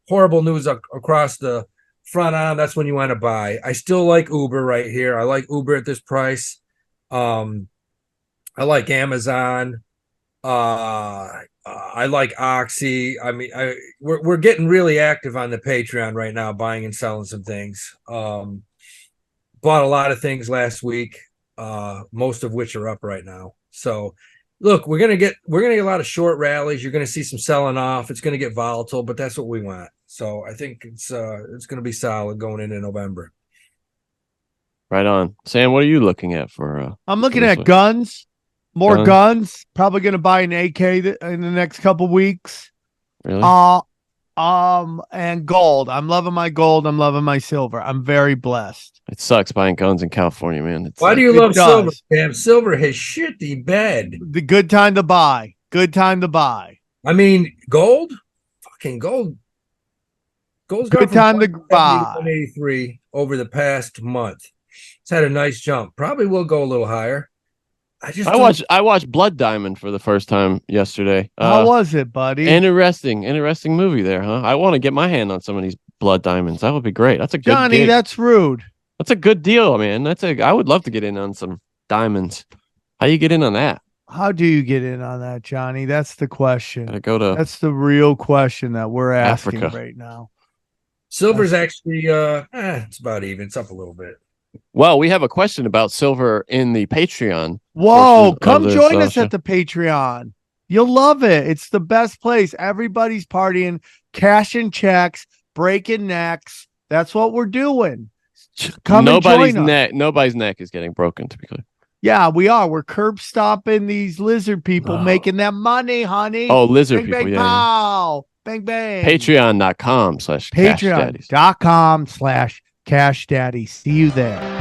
Horrible news across the front on. That's when you want to buy. I still like Uber right here. I like Uber at this price. I like Amazon. I like Oxy. I mean, we're getting really active on the Patreon right now, buying and selling some things. Bought a lot of things last week, most of which are up right now. So look, we're gonna get a lot of short rallies. You're gonna see some selling off. It's gonna get volatile, but that's what we want. So I think it's gonna be solid going into November. Right on. Sam, what are you looking at for? I'm looking for this at week? guns. More Guns? guns. Probably going to buy an AK in the next couple weeks. Really? And gold. I'm loving my gold. I'm loving my silver. I'm very blessed. It sucks buying guns in California, man. It's Why do you It love silver, does. Cam? Silver has shitty bad. The good time to buy. Good time to buy. I mean, gold, fucking gold. Gold's Good gone from time to 170 buy. 183 over the past month. It's had a nice jump. Probably will go a little higher. I watched Blood Diamond for the first time yesterday. How was it, buddy? Interesting movie there, huh? I want to get my hand on some of these Blood Diamonds. That would be great. That's a good Johnny, gig. that's rude. That's a good deal, man. I would love to get in on some diamonds. How you get in on that? How do you get in on that, Johnny? That's the question. Gotta go to That's the real question that we're asking Africa. right now. Silver's actually it's about even. It's up a little bit. Well, we have a question about silver in the Patreon. Whoa, portion come of this, join us show. at the Patreon. You'll love it. It's the best place. Everybody's partying, cashing checks, breaking necks. That's what we're doing. Come and join us. Nobody's neck is getting broken, to be clear. Yeah, we are. We're curb stopping these lizard people, making them money, honey. Oh, lizard bang, people, bang, yeah. pow. Bang, bang. Patreon.com/Cash Daddies. Patreon.com/Cash Daddy. See you there.